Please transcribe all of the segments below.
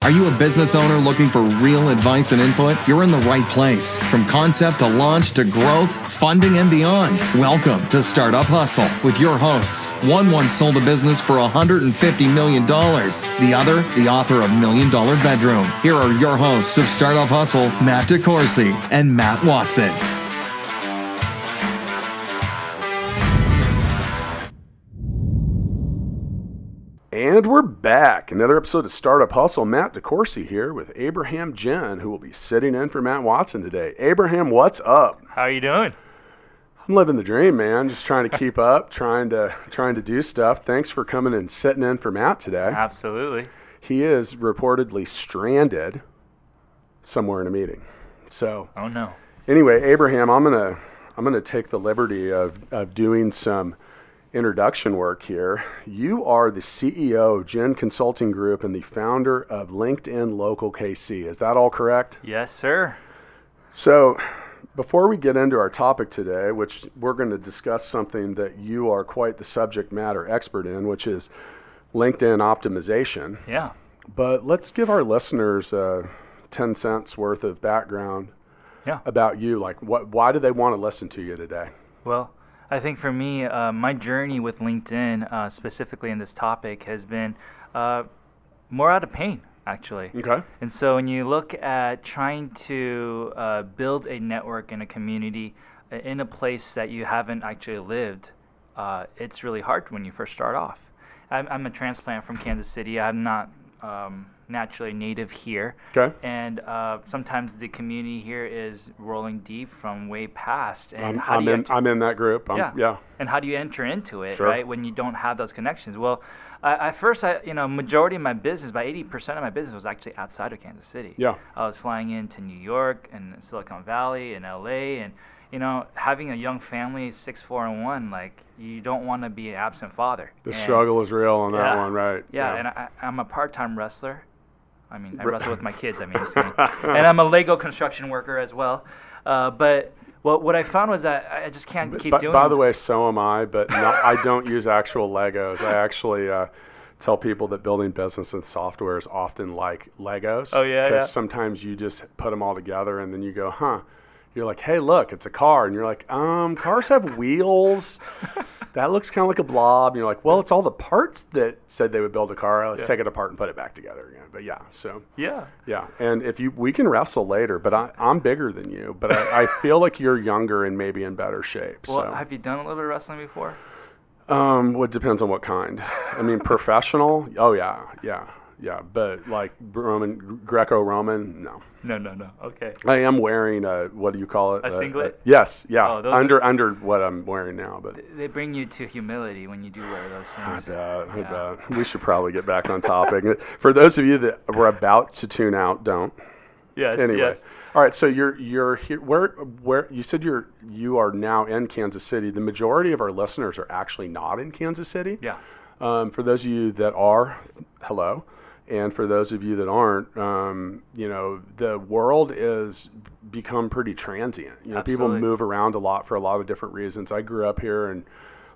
Are you a business owner looking for real advice and input? You're in the right place. From concept to launch to growth, funding, and beyond. Welcome to Startup Hustle with your hosts. One once sold a business for $150 million. The other, the author of $1 Million Bedroom. Here are your hosts of Startup Hustle, Matt DeCoursey and Matt Watson. And we're back. Another episode of Startup Hustle. Matt DeCoursey here with Abraham Jen, who will be sitting in for Matt Watson today. Abraham, what's up? How are you doing? I'm living the dream, man. Just trying to keep up, trying to do stuff. Thanks for coming and sitting in for Matt today. Absolutely. He is reportedly stranded somewhere in a meeting. So, oh no. Anyway, Abraham, I'm gonna take the liberty of doing some introduction work here. You are the CEO of Jen Consulting Group and the founder of LinkedIn Local KC. Is that all correct? Yes, sir. So before we get into our topic today, which we're going to discuss something that you are quite the subject matter expert in, which is LinkedIn optimization. Yeah. But let's give our listeners 10 cents worth of background about you. Like, why do they want to listen to you today? Well, I think for me, my journey with LinkedIn, specifically in this topic, has been more out of pain, actually. Okay. And so when you look at trying to build a network and a community in a place that you haven't actually lived, it's really hard when you first start off. I'm a transplant from Kansas City. I'm not naturally native here. Okay. And sometimes the community here is rolling deep from way past. And I'm in that group. Yeah. And how do you enter into it, Sure. right, when you don't have those connections? Well, at first, majority of my business, about 80% of my business was actually outside of Kansas City. Yeah. I was flying into New York and Silicon Valley and LA, and having a young family, 6, 4, and 1, like, you don't want to be an absent father. The struggle is real on that one, right? Yeah, and I'm a part-time wrestler. I mean, I wrestle with my kids, just kidding. And I'm a Lego construction worker as well. But what I found was that I just can't keep doing it. By the way, so am I, but I don't use actual Legos. I actually tell people that building business and software is often like Legos. Oh, yeah, Because sometimes you just put them all together and then you go, You're like, hey, look, it's a car. And you're like, cars have wheels. That looks kind of like a blob. And you're like, well, it's all the parts that said they would build a car. Let's take it apart and put it back together again. But yeah. And we can wrestle later, but I'm bigger than you. But I feel like you're younger and maybe in better shape. Well, have you done a little bit of wrestling before? Well, it depends on what kind. I mean, professional? Oh, yeah. But like Greco-Roman, no. No. Okay. I am wearing what do you call it? A singlet? Yes, yeah. Oh, under what I'm wearing now, but they bring you to humility when you do wear those things. I bet. We should probably get back on topic. For those of you that were about to tune out, don't. Yes. Anyway. Yes. All right, so you're here. Where you said you are now in Kansas City. The majority of our listeners are actually not in Kansas City. Yeah. For those of you that are, hello. And for those of you that aren't, the world is become pretty transient. People move around a lot for a lot of different reasons. I grew up here and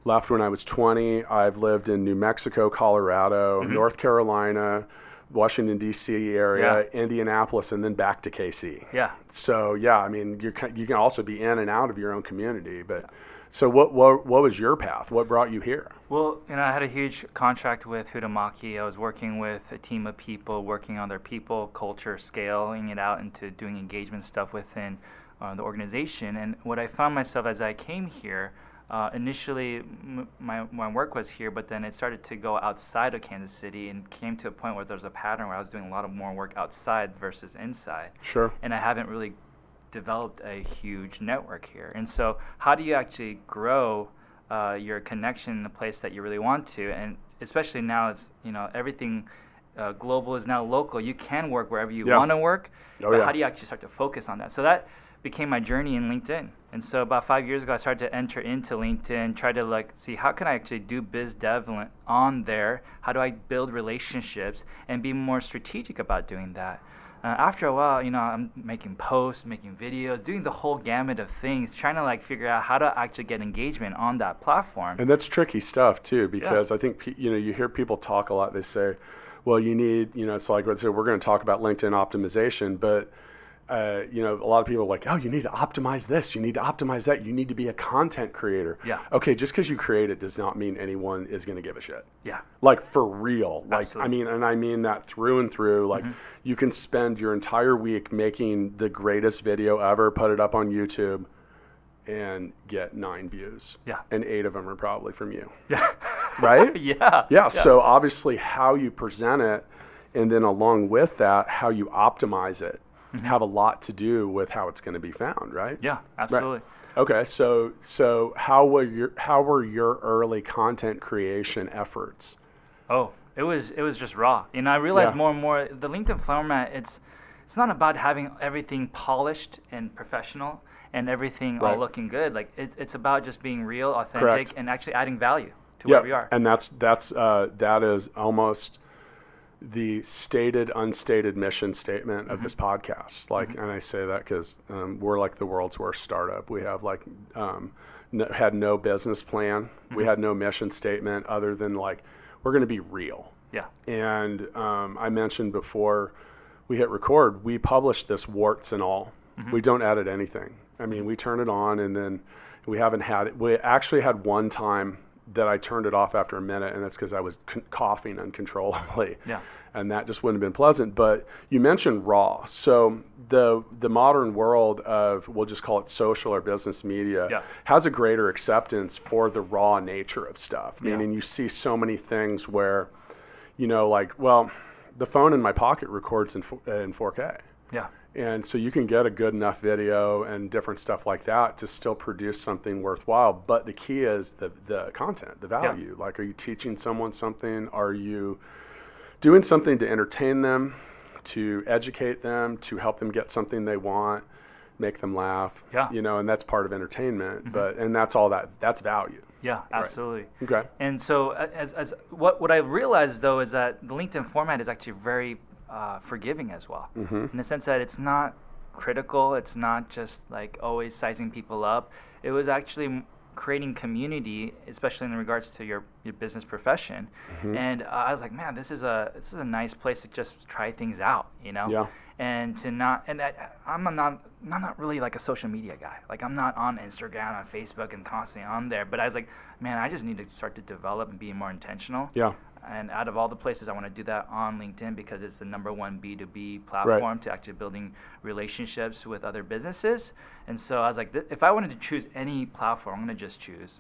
left when I was 20. I've lived in New Mexico, Colorado, North Carolina, Washington, D.C. area, Indianapolis, and then back to KC. Yeah. So, I mean, you can also be in and out of your own community, but... So what was your path? What brought you here? Well, I had a huge contract with Hudamaki. I was working with a team of people, working on their people, culture, scaling it out into doing engagement stuff within the organization. And what I found myself as I came here, initially my work was here, but then it started to go outside of Kansas City and came to a point where there's a pattern where I was doing a lot of more work outside versus inside. Sure. And I haven't really developed a huge network here. And so how do you actually grow your connection in the place that you really want to? And especially now, as everything global is now local. You can work wherever you want to work, but how do you actually start to focus on that? So that became my journey in LinkedIn. And so about 5 years ago, I started to enter into LinkedIn, try to see how can I actually do biz dev on there? How do I build relationships and be more strategic about doing that? After a while, I'm making posts, making videos, doing the whole gamut of things, trying to figure out how to actually get engagement on that platform. And that's tricky stuff too, because I think you hear people talk a lot. They say, well, you need, it's like, let's say we're going to talk about LinkedIn optimization, but a lot of people are like, oh, you need to optimize this, you need to optimize that, you need to be a content creator. Yeah. Okay, just because you create it does not mean anyone is going to give a shit. Yeah. Like, for real. Like, Absolutely. I mean that through and through. Like, you can spend your entire week making the greatest video ever, put it up on YouTube, and get 9 views. Yeah. And 8 of them are probably from you. Yeah. Right? Yeah. So obviously how you present it, and then along with that, how you optimize it, have a lot to do with how it's going to be found, right? Yeah, absolutely. Right. Okay, so how were your early content creation efforts? Oh, it was just raw. I realized more and more the LinkedIn format, it's not about having everything polished and professional and everything all looking good. Like it's about just being real, authentic, Correct. and actually adding value to where we are. And that is almost the stated, unstated mission statement of this podcast. Like, and I say that because we're like the world's worst startup. We have like had no business plan. We had no mission statement other than like, we're going to be real. Yeah. And I mentioned before we hit record, we published this warts and all. We don't edit anything. I mean, we turn it on, and then we haven't had it. We actually had one time that I turned it off after a minute, and that's because I was coughing uncontrollably. Yeah. And that just wouldn't have been pleasant. But you mentioned raw. So the modern world of, we'll just call it social or business media, has a greater acceptance for the raw nature of stuff. Meaning you see so many things where, like, well, the phone in my pocket records in 4K. Yeah. And so you can get a good enough video and different stuff like that to still produce something worthwhile. But the key is the content, the value. Like, are you teaching someone something? Are you doing something to entertain them, to educate them, to help them get something they want, make them laugh? And that's part of entertainment. And that's all that's value. Yeah, absolutely. Right. Okay. And so as what I realized though is that the LinkedIn format is actually very forgiving as well, in the sense that it's not critical. It's not just like always sizing people up. It was actually creating community, especially in regards to your business profession. And I was like, man, this is a nice place to just try things out, Yeah. And to I'm not really like a social media guy. Like, I'm not on Instagram, on Facebook, and constantly on there. But I was like, man, I just need to start to develop and be more intentional. Yeah. And out of all the places, I want to do that on LinkedIn because it's the #1 B2B platform to actually building relationships with other businesses. And so I was like, if I wanted to choose any platform, I'm going to just choose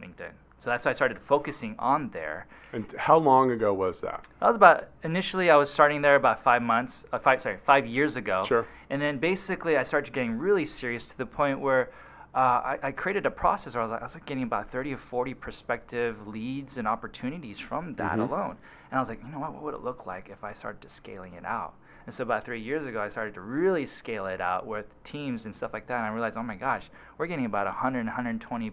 LinkedIn. So that's why I started focusing on there. And how long ago was that? That was initially I was starting there about 5 years ago. Sure. And then basically I started getting really serious to the point where I created a process where I was like getting about 30 or 40 prospective leads and opportunities from that alone. And I was like, what would it look like if I started scaling it out? And so about 3 years ago, I started to really scale it out with teams and stuff like that. And I realized, oh my gosh, we're getting about 100, 120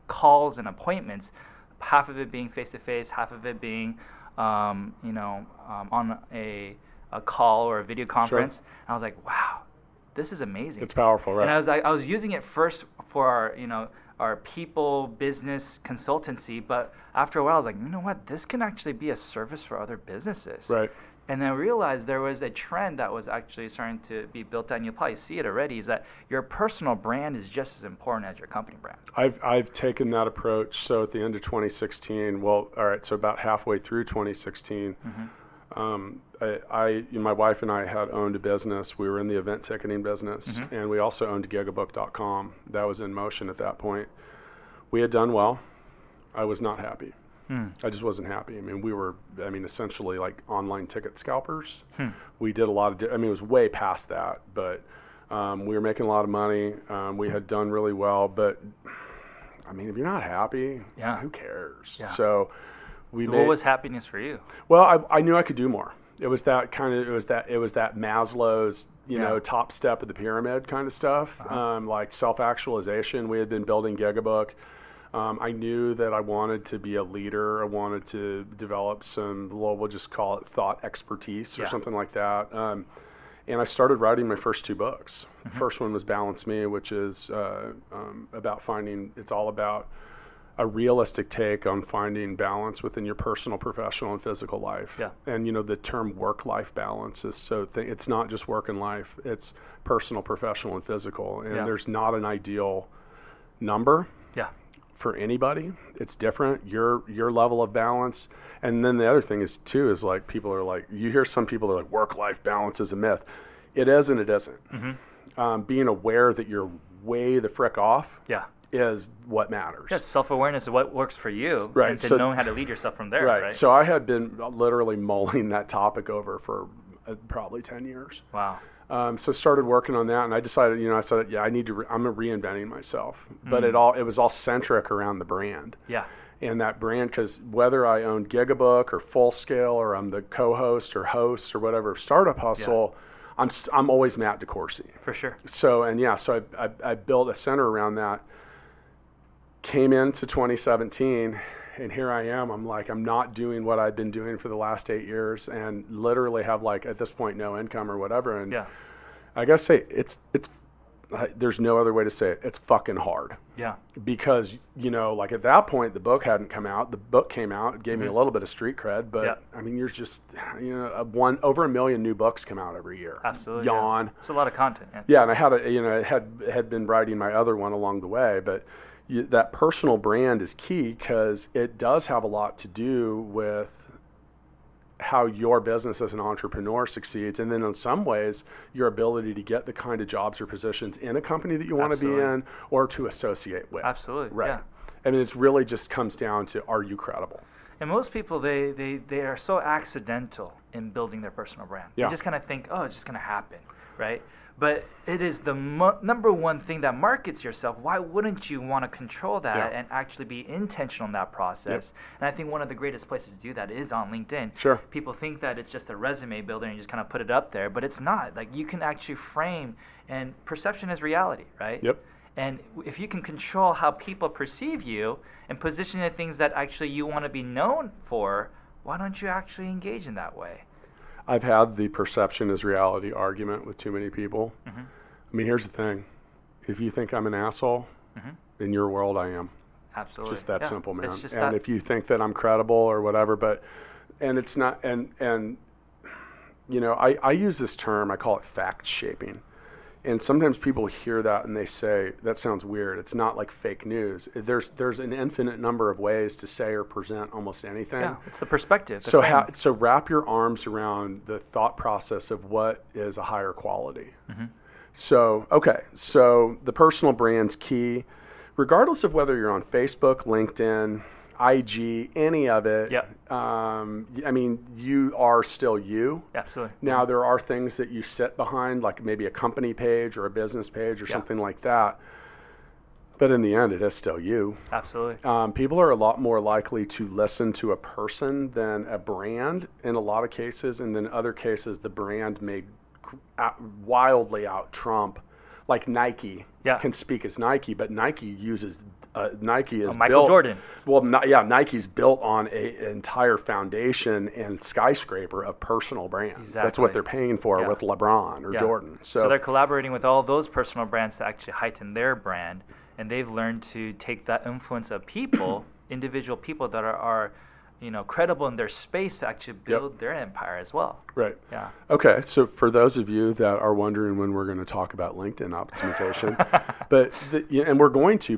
calls and appointments, half of it being face-to-face, half of it being, on a call or a video conference. Sure. And I was like, wow, this is amazing. It's powerful, right? And I was using it first for our people business consultancy, but after a while I was like, you know what, this can actually be a service for other businesses. Right. And then I realized there was a trend that was actually starting to be built out, and you'll probably see it already, is that your personal brand is just as important as your company brand. I've taken that approach. So at the end of 2016, so about halfway through 2016, my wife and I had owned a business. We were in the event ticketing business, and we also owned GigaBook.com. That was in motion at that point. We had done well. I was not happy. I just wasn't happy. I mean, we were, essentially like online ticket scalpers. We did a lot of, it was way past that, but we were making a lot of money. We had done really well, but if you're not happy, who cares? Yeah. So what was happiness for you? Well, I knew I could do more. It was that Maslow's, top step of the pyramid kind of stuff, like self-actualization. We had been building GigaBook. I knew that I wanted to be a leader. I wanted to develop some, we'll just call it thought expertise or something like that. And I started writing my first 2 books. The first one was Balance Me, which is about it's all about a realistic take on finding balance within your personal, professional, and physical life. Yeah. And the term work-life balance is it's not just work and life, it's personal, professional, and physical. And there's not an ideal number for anybody. It's different, your level of balance. And then the other thing is too, is like, people are like, you hear some people are like, work-life balance is a myth. It is and it isn't. Mm-hmm. Being aware that you're way the frick off is what matters. Yeah, self-awareness of what works for you, right? And to know how to lead yourself from there, right? So I had been literally mulling that topic over for probably 10 years. Wow. So started working on that, and I decided, I said, I need to. I'm reinventing myself, but it was all centric around the brand. Yeah. And that brand, because whether I own GigaBook or Full Scale, or I'm the co-host or host or whatever Startup Hustle, I'm always Matt DeCoursey. For sure. So I built a center around that. Came into 2017, and here I am. I'm not doing what I've been doing for the last 8 years, and literally have at this point no income or whatever. And I gotta say, it's there's no other way to say it. It's fucking hard. Yeah. Because at that point the book hadn't come out. The book came out. It gave me a little bit of street cred, but I mean, you're just over 1 million new books come out every year. Absolutely. Yawn. It's a lot of content. Yeah, and I had been writing my other one along the way, but. That personal brand is key, because it does have a lot to do with how your business as an entrepreneur succeeds, and then in some ways your ability to get the kind of jobs or positions in a company that you want to be in or to associate with. Absolutely. Right. Yeah. I mean, it's really just comes down to, are you credible? And most people, they are so accidental in building their personal brand. They just kind of think, oh, it's just going to happen, right? But it is the number one thing that markets yourself. Why wouldn't you want to control that and actually be intentional in that process? And I think one of the greatest places to do that is on LinkedIn. Sure. People think that it's just a resume builder and you just kind of put it up there, but it's not. Like, you can actually frame, and perception is reality, right? Yep. And if you can control how people perceive you and position the things that actually you want to be known for, why don't you actually engage in that way? I've had the perception is reality argument with too many people. Mm-hmm. I mean, here's the thing. If you think I'm an asshole, in your world I am. Absolutely. Just that simple, man. It's just and if you think that I'm credible or whatever, and it's not, and I use this term, I call it fact shaping. And sometimes people hear that and they say, that sounds weird. It's not like fake news. There's an infinite number of ways to say or present almost anything. Yeah, it's the perspective. So wrap your arms around the thought process of what is a higher quality. Mm-hmm. So the personal brand's key, regardless of whether you're on Facebook, LinkedIn, IG, any of it. Yeah. I mean, you are still you. Absolutely. Now, there are things that you sit behind, like maybe a company page or a business page or something like that. But in the end, it is still you. Absolutely. People are a lot more likely to listen to a person than a brand in a lot of cases. And then other cases, the brand may wildly out trump. Like Nike can speak as Nike, but Nike uses Nike is Michael built, Jordan. Well, Nike's built on an entire foundation and skyscraper of personal brands. Exactly. That's what they're paying for with LeBron or Jordan. So they're collaborating with all those personal brands to actually heighten their brand, and they've learned to take that influence of people, individual people that are credible in their space to actually build their empire as well. Right. Yeah. Okay. So for those of you that are wondering when we're going to talk about LinkedIn optimization, and we're going to,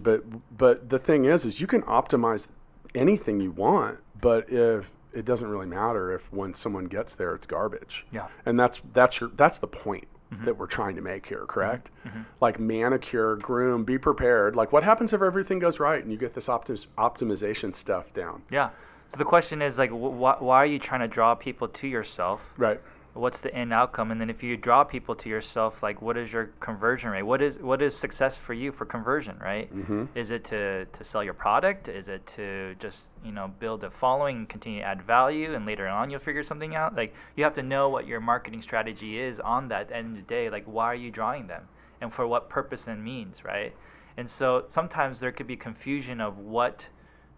but the thing is you can optimize anything you want, but if it doesn't really matter if when someone gets there, it's garbage. Yeah. And that's the point. Mm-hmm. That we're trying to make here, correct? Mm-hmm. Like manicure, groom, be prepared. Like what happens if everything goes right and you get this optimization stuff down? Yeah. So the question is like, why are you trying to draw people to yourself? Right. What's the end outcome? And then if you draw people to yourself, like what is your conversion rate? What is success for you for conversion, right? Mm-hmm. Is it to sell your product? Is it to just, build a following and continue to add value and later on you'll figure something out? Like you have to know what your marketing strategy is on that end of the day. Like why are you drawing them? And for what purpose and means, right? And so sometimes there could be confusion of what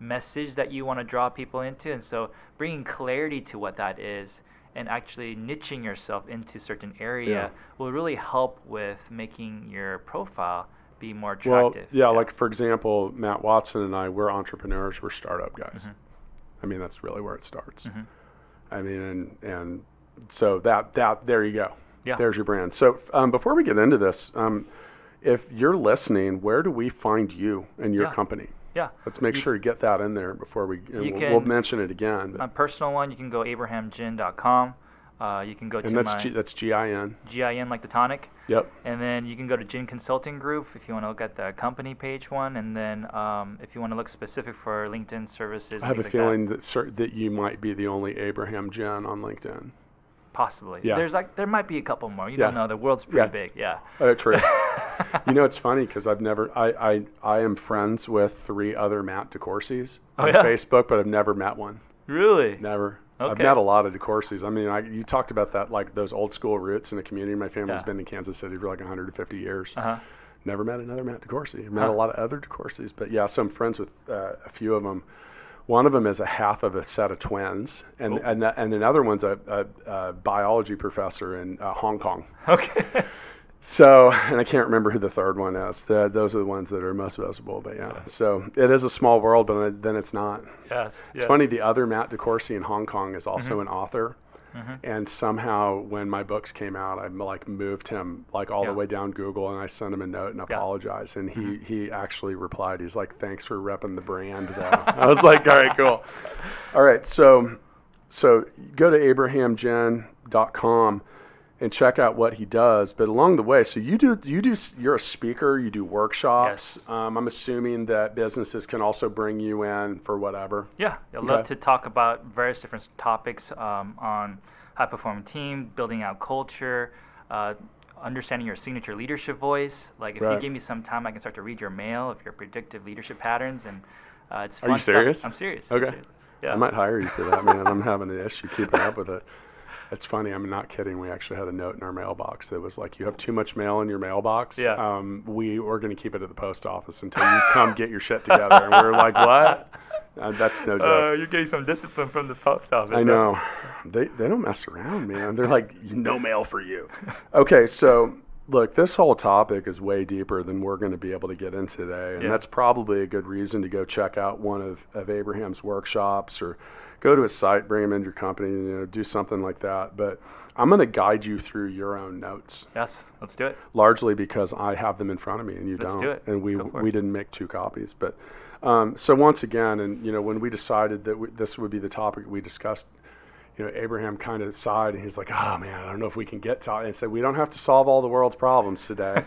message that you want to draw people into, and so bringing clarity to what that is and actually niching yourself into certain area will really help with making your profile be more Well, attractive. yeah, like for example, Matt Watson and I, we're entrepreneurs, we're startup guys. I mean, that's really where it starts. I mean, and so that there you go. Yeah. There's your brand. So before we get into this, if you're listening, where do we find you and your company? Yeah. Let's make sure you get that in there before we'll mention it again. My personal one, you can go abrahamgin.com. You can go to that's GIN. GIN like the tonic. Yep. And then you can go to Gin Consulting Group if you want to look at the company page one. And then if you want to look specific for LinkedIn services. I have a feeling that you might be the only Abraham Gin on LinkedIn. Possibly. Yeah. There might be a couple more. You don't know. The world's pretty big. Yeah. True. You know, it's funny because I am friends with 3 other Matt DeCourseys on Facebook, but I've never met one. Really? Never. Okay. I've met a lot of DeCourseys. I mean, you talked about that, like those old school roots in the community. My family's been in Kansas City for like 150 years. Never met another Matt DeCoursey. I've met a lot of other DeCourseys, but yeah, so I'm friends with a few of them. One of them is a half of a set of twins, and another one's a biology professor in Hong Kong. Okay. So, and I can't remember who the third one is. Those are the ones that are most visible. But yeah, so it is a small world, but then it's not. Yes. It's funny. The other Matt DeCoursey in Hong Kong is also an author, and somehow when my books came out, I like moved him like all the way down Google, and I sent him a note and apologized, and he actually replied. He's like, "Thanks for repping the brand." Though. I was like, "All right, cool." All right, so go to abrahamgin.com. and check out what he does. But along the way, so you're a speaker, you do workshops. Yes. I'm assuming that businesses can also bring you in for whatever. Yeah, I'd love to talk about various different topics on high-performing team, building out culture, understanding your signature leadership voice. Like if you give me some time, I can start to read your mail of your predictive leadership patterns, and it's fun. Are you serious? Stuff. I'm serious. Okay. I'm serious. Yeah. I might hire you for that, man. I'm having an issue keeping up with it. It's funny. I'm not kidding. We actually had a note in our mailbox that was like, "You have too much mail in your mailbox. Yeah. We are going to keep it at the post office until you come get your shit together." And we were like, "What?" That's no joke. You're getting some discipline from the post office. I know. They don't mess around, man. They're like, "No mail for you." Okay, so look, this whole topic is way deeper than we're going to be able to get into today, and that's probably a good reason to go check out one of Abraham's workshops or go to his site, bring him into your company, do something like that. But I'm going to guide you through your own notes. Yes, let's do it. Largely because I have them in front of me and you don't. Let's do it. And we didn't make 2 copies. But so once again, and when we decided that this would be the topic we discussed, Abraham kind of sighed and he's like, "Oh man, I don't know if we can get to it." And said, "We don't have to solve all the world's problems today.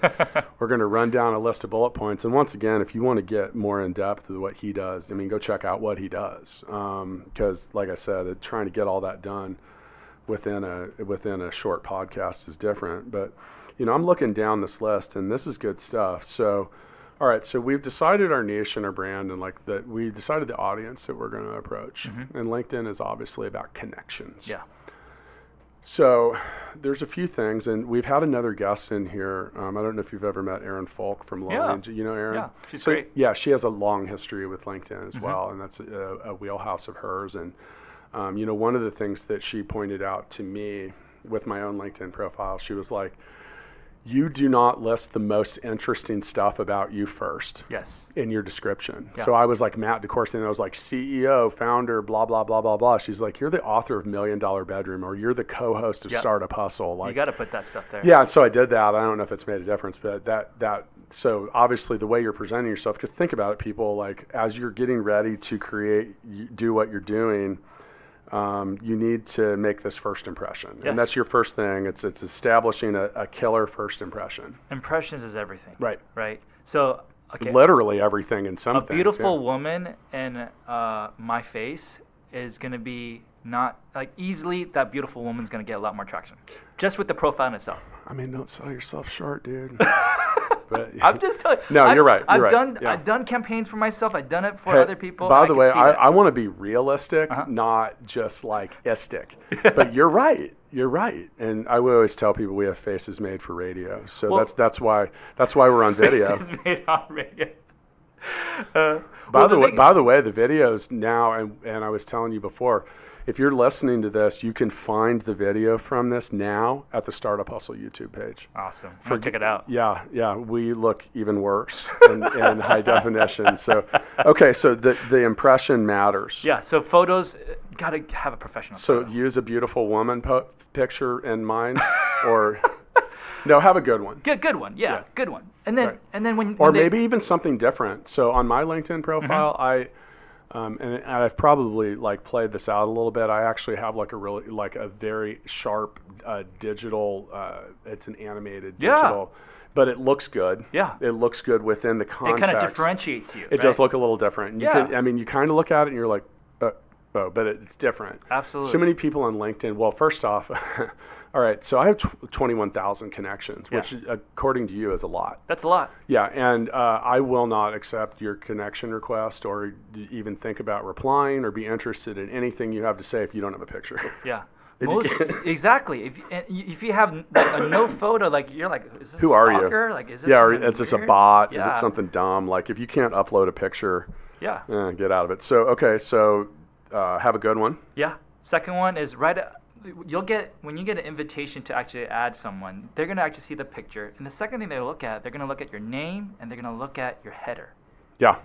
We're going to run down a list of bullet points." And once again, if you want to get more in depth with what he does, go check out what he does. Because like I said, trying to get all that done within a short podcast is different. But I'm looking down this list and this is good stuff. So all right, so we've decided our niche and our brand, and we decided the audience that we're going to approach. And LinkedIn is obviously about connections. Yeah. So there's a few things, and we've had another guest in here. I don't know if you've ever met Erin Falk from Long. Yeah. You know Erin? Yeah, she's great. Yeah, she has a long history with LinkedIn as well, and that's a wheelhouse of hers. And one of the things that she pointed out to me with my own LinkedIn profile, she was like, "You do not list the most interesting stuff about you first." Yes. In your description. Yeah. So I was like Matt DeCoursey, and I was like CEO, founder, blah, blah, blah, blah, blah. She's like, "You're the author of $1 Million Bedroom," or "You're the co-host of Startup Hustle." Like, you got to put that stuff there. Yeah, and so I did that. I don't know if it's made a difference, but so obviously the way you're presenting yourself, because think about it, people, like as you're getting ready to do what you're doing, you need to make this first impression. Yes. And that's your first thing. It's establishing a killer first impression. Impressions is everything. Right. Right. So, okay. Literally everything in some A things. beautiful woman in my face is going to be not, like, easily that beautiful woman's going to get a lot more traction. Just with the profile in itself. I mean, don't sell yourself short, dude. But, I'm just telling you. No, you're right. I've done campaigns for myself. I've done it for other people. By the way, I want to be realistic, not just like istic. But you're right. You're right. And I would always tell people we have faces made for radio. So that's why we're on video. Faces made on radio. By the way, the videos now, and I was telling you before, if you're listening to this, you can find the video from this now at the Startup Hustle YouTube page. Awesome. I'm gonna check it out. Yeah. We look even worse in high definition. So, okay, so the impression matters. Yeah. So photos, gotta have a professional. So photo. use a beautiful woman picture in mind, or no, have a good one. Good one. Yeah, good one. And then Right. and then when Or they, maybe even something different. So on my LinkedIn profile, and I've probably like played this out a little bit. I actually have like a very sharp digital. It's an animated digital, but it looks good. Yeah. It looks good within the it context. kind of differentiates you. It does look a little different. And Yeah. you kind of look at it and you're like, oh, but it's different. Absolutely. So many people on LinkedIn. Well, first off, all right. So I have 21,000 connections, which according to you is a lot. That's a lot. Yeah, and I will not accept your connection request or even think about replying or be interested in anything you have to say if you don't have a picture. Yeah. Exactly. If you have like a no photo, like you're like, is this Who a are you? stalker? Like, is this Yeah, or something is this a weird? bot? Is Yeah. it something dumb? Like if you can't upload a picture, Yeah. get out of it. So, okay, so have a good one. Yeah. Second one is when you get an invitation to actually add someone, they're gonna actually see the picture, and the second thing they look at, they're gonna look at your name and they're gonna look at your header. Yeah.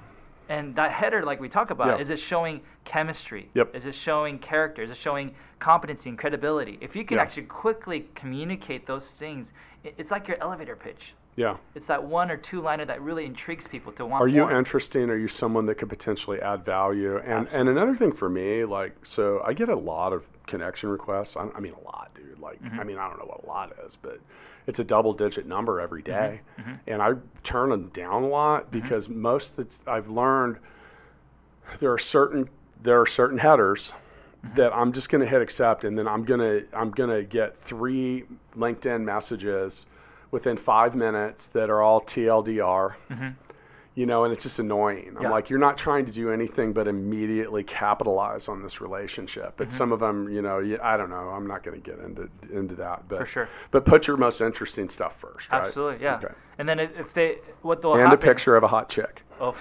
And that header, like we talk about, Yeah. is it showing chemistry? Yep. Is it showing character? Is it showing competency and credibility? If you can Yeah. actually quickly communicate those things, it's like your elevator pitch. Yeah. It's that one or two liner that really intrigues people to want Are you more. interesting? Are you someone that could potentially add value? And another thing for me, like, so I get a lot of connection requests. I mean, a lot, dude. Like, I mean, I don't know what a lot is, but it's a double-digit number every day. And I turn them down a lot because most that I've learned there are certain headers that I'm just going to hit accept, and then I'm gonna get 3 LinkedIn messages within 5 minutes that are all TLDR. And it's just annoying. I'm like, you're not trying to do anything but immediately capitalize on this relationship. But some of them, I don't know. I'm not going to get into that. But, For sure. But put your most interesting stuff first, right? Absolutely, yeah. Okay. And then if they, what they'll And happen. a picture of a hot chick. Oh,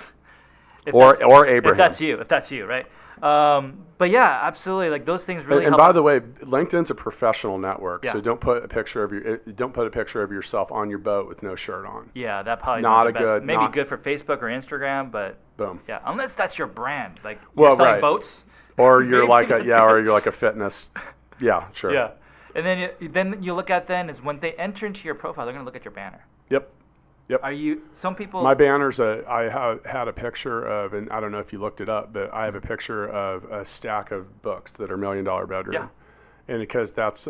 Or Abraham. If that's you, right? But yeah, absolutely. Like those things really And help. by the way, LinkedIn's a professional network, Yeah. so don't put a picture of yourself on your boat with no shirt on. Yeah, that probably Not not a the best. good- Maybe not- good for Facebook or Instagram, but Boom. yeah, unless that's your brand, like Well, you're selling right. boats. Or you're Maybe like that's good. you're like a fitness. Yeah, sure. Yeah, and then you look at is when they enter into your profile, they're gonna look at your banner. Yep. Are you? Some people. My banner's I had a picture of, and I don't know if you looked it up, but I have a picture of a stack of books that are $1 Million Bedroom. Yeah. And because that's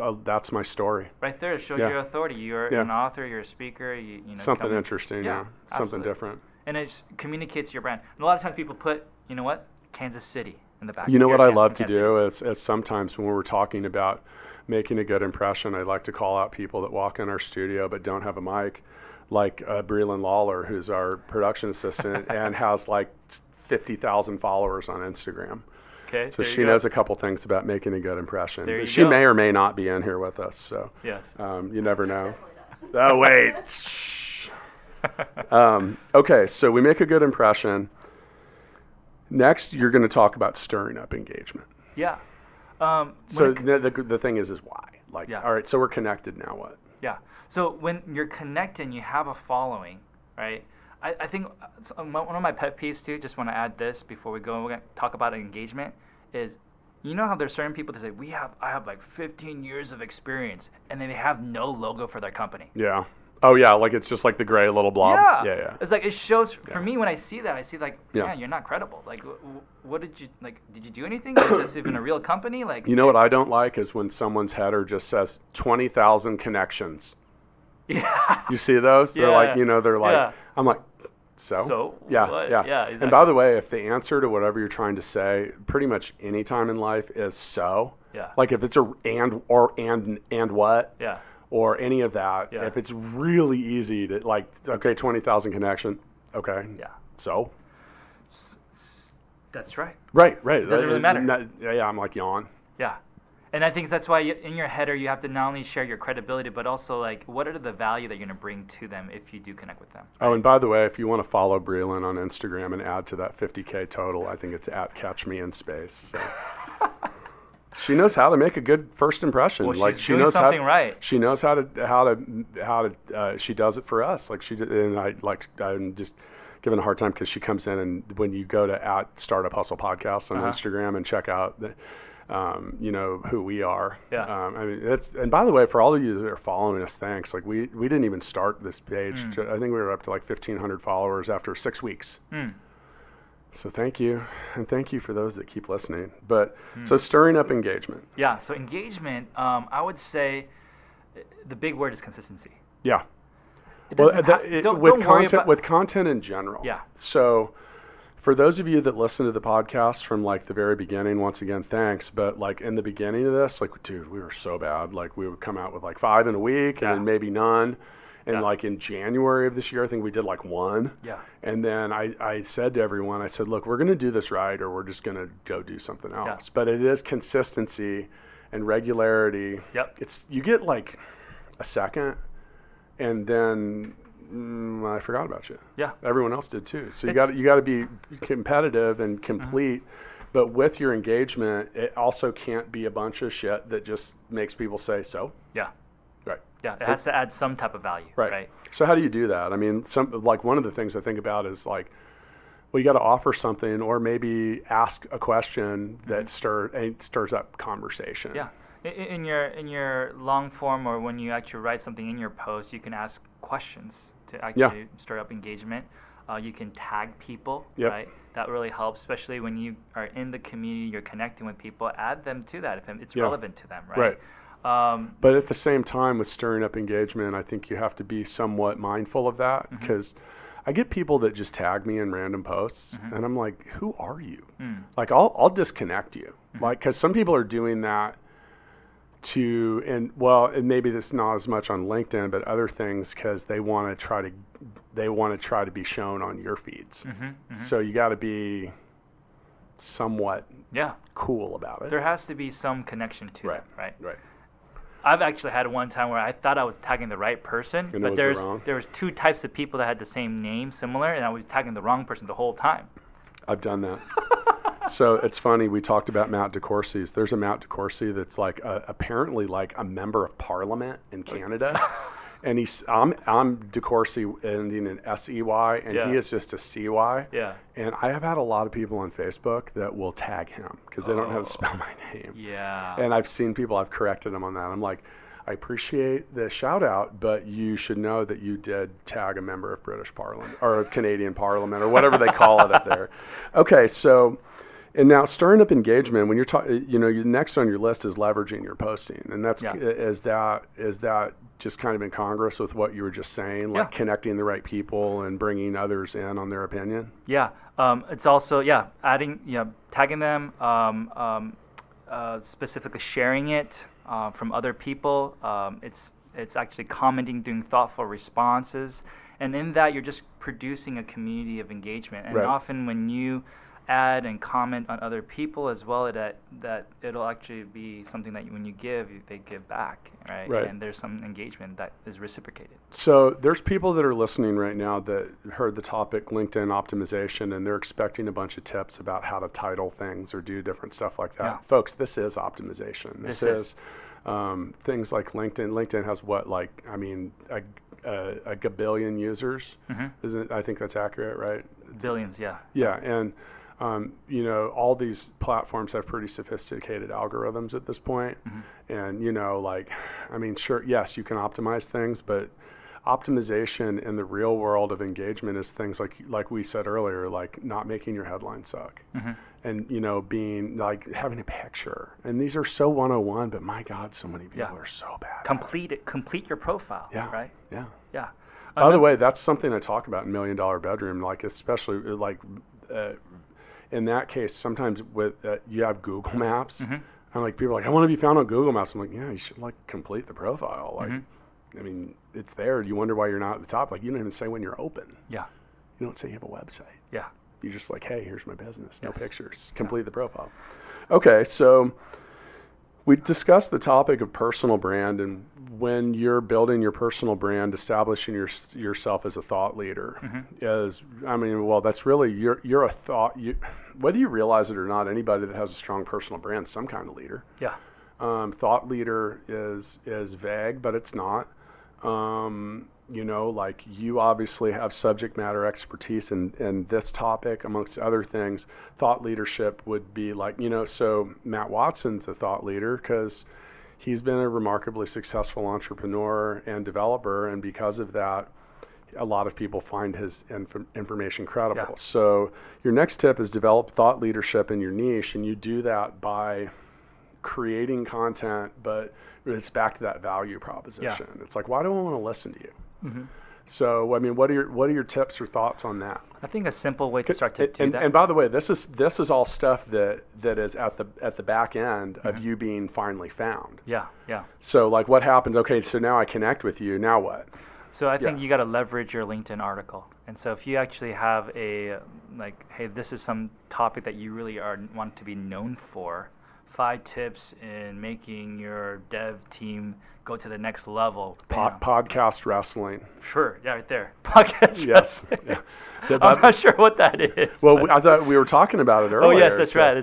my story. Right there, it shows Yeah. your authority. You're Yeah. an author. You're a speaker. You know Something come- interesting, Yeah, something absolutely. different. And it communicates your brand. And a lot of times people put, you know what, Kansas City in the back. You know what You're I love to Kansas do is sometimes when we're talking about making a good impression, I like to call out people that walk in our studio but don't have a mic, like Breland Lawler, who's our production assistant and has like 50,000 followers on Instagram. Okay. So there she you go. knows a couple things about making a good impression. There But you she go. may or may not be in here with us, so Yes. you never know. Oh, wait. Shh. Okay, so we make a good impression. Next, you're going to talk about stirring up engagement. Yeah. So the thing is why? Like, Yeah. all right, so we're connected, now what? Yeah. So when you're connecting, you have a following, right? I think one of my pet peeves too, just want to add this before we're going to talk about engagement, is you know how there's certain people that say, I have like 15 years of experience, and then they have no logo for their company. Yeah. Oh, yeah, like it's just like the gray little blob. Yeah. It's like, it shows, for Yeah. me, when I see that, I see like, Yeah. man, you're not credible. Like, what did you do anything? Is this even a real company? Like, You know what I don't like is when someone's header just says 20,000 connections. yeah. You see those? They're Yeah. like, they're like, Yeah. I'm like, so? So? Yeah, What? yeah. Yeah, And by the way, if the answer to whatever you're trying to say, pretty much any time in life is so, Yeah. like if it's a and what, Yeah. or any of that, Yeah. if it's really easy to like, okay, 20,000 connection, okay, Yeah. so? That's right. Right. It doesn't really matter. Yeah, I'm like, yawn. Yeah. And I think that's why in your header you have to not only share your credibility, but also like what are the value that you're going to bring to them if you do connect with them. Oh, and by the way, if you want to follow Breland on Instagram and add to that 50K total, I think it's @CatchMeInSpace. So. She knows how to make a good first impression. Well, like she's she doing knows something how, right. She knows how to she does it for us. Like she did, and I'm just giving a hard time because she comes in, and when you go to @Startup Hustle Podcast on Instagram and check out the, who we are. Yeah. I mean, and by the way, for all of you that are following us, thanks. Like we didn't even start this page. I think we were up to like 1,500 followers after 6 weeks. So thank you, and thank you for those that keep listening. But so stirring up engagement. Yeah. So engagement, I would say, the big word is consistency. Yeah. Don't worry about with content in general. Yeah. So for those of you that listen to the podcast from like the very beginning, once again, thanks. But like in the beginning of this, like, dude, we were so bad. Like we would come out with like 5 in a week and then maybe none. And like in January of this year, I think we did like 1. Yeah. And then I said to everyone, I said, look, we're going to do this right, or we're just going to go do something else. Yeah. But it is consistency and regularity. Yep. You get like a second, and then I forgot about you. Yeah. Everyone else did too. So you got to be competitive and complete. But with your engagement, it also can't be a bunch of shit that just makes people say so. Yeah. Right. Yeah, it has to add some type of value. Right. So how do you do that? I mean, one of the things I think about is like, well, you got to offer something, or maybe ask a question that stirs up conversation. Yeah. In your long form, or when you actually write something in your post, you can ask questions to actually stir up engagement. You can tag people, right? That really helps, especially when you are in the community, you're connecting with people. Add them to that if it's relevant to them, right? But at the same time, with stirring up engagement, I think you have to be somewhat mindful of that, because I get people that just tag me in random posts, and I'm like, who are you? Like, I'll disconnect you, like, because some people are doing that and maybe this not as much on LinkedIn, but other things, because they want to try to be shown on your feeds. So you got to be somewhat cool about it. There has to be some connection to it, right? Right. I've actually had one time where I thought I was tagging the right person, but there was 2 types of people that had the same name, similar, and I was tagging the wrong person the whole time. I've done that. So it's funny, we talked about Matt DeCoursey. There's a Matt DeCoursey that's like apparently like a member of parliament in Canada. And I'm DeCoursey ending in SEY, and he is just a CY. Yeah. And I have had a lot of people on Facebook that will tag him because they don't know how to spell my name. Yeah. And I've seen people, I've corrected them on that. I'm like, I appreciate the shout out, but you should know that you did tag a member of British Parliament or of Canadian Parliament or whatever they call it up there. Okay, so. And now stirring up engagement, when you're talking, next on your list is leveraging your posting. And that's, is that just kind of in Congress with what you were just saying, like connecting the right people and bringing others in on their opinion? Yeah. It's also, adding, tagging them, specifically sharing it from other people. It's actually commenting, doing thoughtful responses. And in that, you're just producing a community of engagement. And often when you add and comment on other people as well, that it'll actually be something that when you give, they give back, right? And there's some engagement that is reciprocated. So there's people that are listening right now that heard the topic LinkedIn optimization, and they're expecting a bunch of tips about how to title things or do different stuff like that. Yeah. Folks, this is optimization. This is things like LinkedIn. LinkedIn has a gabillion users. Isn't? I think that's accurate, right? Billions, yeah. Yeah, and all these platforms have pretty sophisticated algorithms at this point. And, sure, yes, you can optimize things, but optimization in the real world of engagement is things like we said earlier, like not making your headline suck. And, being like having a picture. And these are so 101, but my God, so many people are so bad. Complete your profile, right? Yeah. By the way, that's something I talk about in $1 Million Bedroom, like especially like in that case, sometimes with you have Google Maps. I'm like, people are like, I want to be found on Google Maps. I'm like, yeah, you should like complete the profile. Like, I mean, it's there. You wonder why you're not at the top. Like, you don't even say when you're open. Yeah. You don't say you have a website. Yeah. You're just like, hey, here's my business. No pictures. Complete the profile. Okay, so We discussed the topic of personal brand, and when you're building your personal brand, establishing yourself as a thought leader that's really you're a thought. Whether you realize it or not, anybody that has a strong personal brand is some kind of leader. Yeah. Thought leader is vague, but it's not. Like you obviously have subject matter expertise in this topic, amongst other things. Thought leadership would be like, so Matt Watson's a thought leader because he's been a remarkably successful entrepreneur and developer, and because of that, a lot of people find his information credible. Yeah. So your next tip is develop thought leadership in your niche, and you do that by creating content, but it's back to that value proposition. Yeah. It's like, why do I want to listen to you? Mm-hmm. So, I mean, what are your tips or thoughts on that? I think a simple way to start to do that. And by the way, this is all stuff that is at the back end of you being finally found. Yeah, yeah. So, like, what happens? Okay, so now I connect with you. Now what? So I think you got to leverage your LinkedIn article. And so if you actually have hey, this is some topic that you really want to be known for. 5 tips in making your dev team go to the next level. Podcast wrestling. Sure, yeah, right there. Podcast wrestling. Yeah. I'm not sure what that is. Well, I thought we were talking about it earlier. Oh, yes, that's right.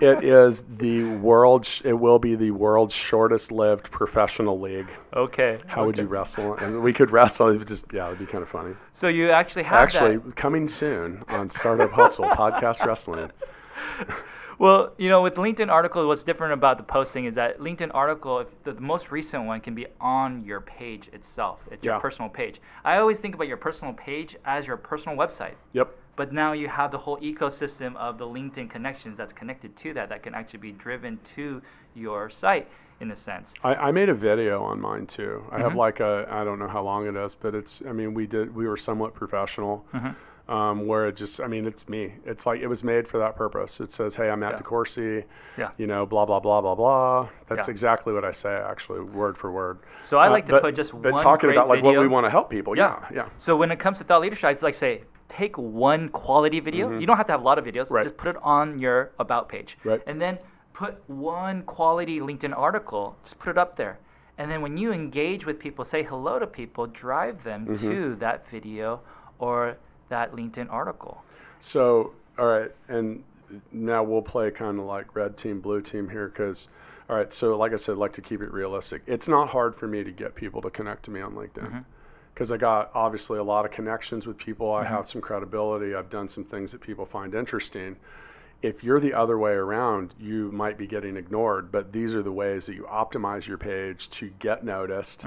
It will be the world's shortest lived professional league. Okay. How would you wrestle? And we could wrestle. It'd be kind of funny. So you actually have that. Coming soon on Startup Hustle, podcast wrestling. Well, with LinkedIn article, what's different about the posting is that LinkedIn article, the most recent one, can be on your page itself. It's your personal page. I always think about your personal page as your personal website. Yep. But now you have the whole ecosystem of the LinkedIn connections that's connected to that can actually be driven to your site in a sense. I made a video on mine too. I have I don't know how long it is, but we were somewhat professional. Mm-hmm. Where it's me. It's like it was made for that purpose. It says, hey, I'm at DeCoursey, blah, blah, blah, blah, blah. That's exactly what I say, actually, word for word. So I like to put just one talking great about like video. What we want to help people. Yeah. So when it comes to thought leadership, I'd like say, take one quality video. Mm-hmm. You don't have to have a lot of videos. Right. Just put it on your About page. Right. And then put one quality LinkedIn article. Just put it up there. And then when you engage with people, say hello to people, drive them to that video or that LinkedIn article. So, all right, and now we'll play kind of like red team, blue team here because, all right, so like I said, like to keep it realistic. It's not hard for me to get people to connect to me on LinkedIn because I got obviously a lot of connections with people. I have some credibility. I've done some things that people find interesting. If you're the other way around, you might be getting ignored, but these are the ways that you optimize your page to get noticed.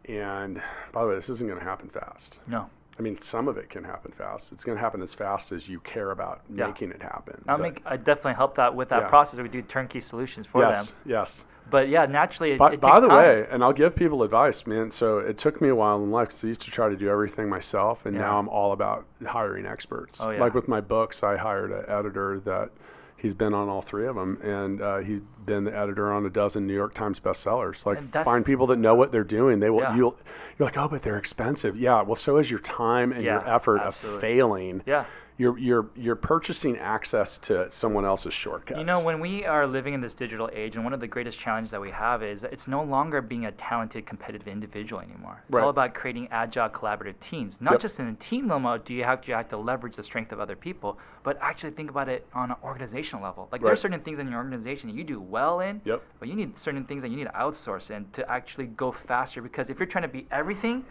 And by the way, this isn't going to happen fast. No. I mean, some of it can happen fast. It's going to happen as fast as you care about making it happen. I definitely help that with that process. We do turnkey solutions for them. Yes. But naturally, it takes by the time. way, and I'll give people advice, man. So it took me a while in life because I used to try to do everything myself, and now I'm all about hiring experts. Oh, yeah. Like with my books, I hired an editor that he's been on all 3 of them, and he's been the editor on a dozen New York Times bestsellers. Like, find people that know what they're doing. They will. You're like, oh, but they're expensive. Yeah. Well, so is your time and your effort of failing. Yeah. You're purchasing access to someone else's shortcuts. When we are living in this digital age, and one of the greatest challenges that we have is it's no longer being a talented, competitive individual anymore. It's all about creating agile, collaborative teams. Not just in a team level do you have to leverage the strength of other people, but actually think about it on an organizational level. Like there are certain things in your organization that you do well in, but you need certain things that you need to outsource in to actually go faster. Because if you're trying to be everything,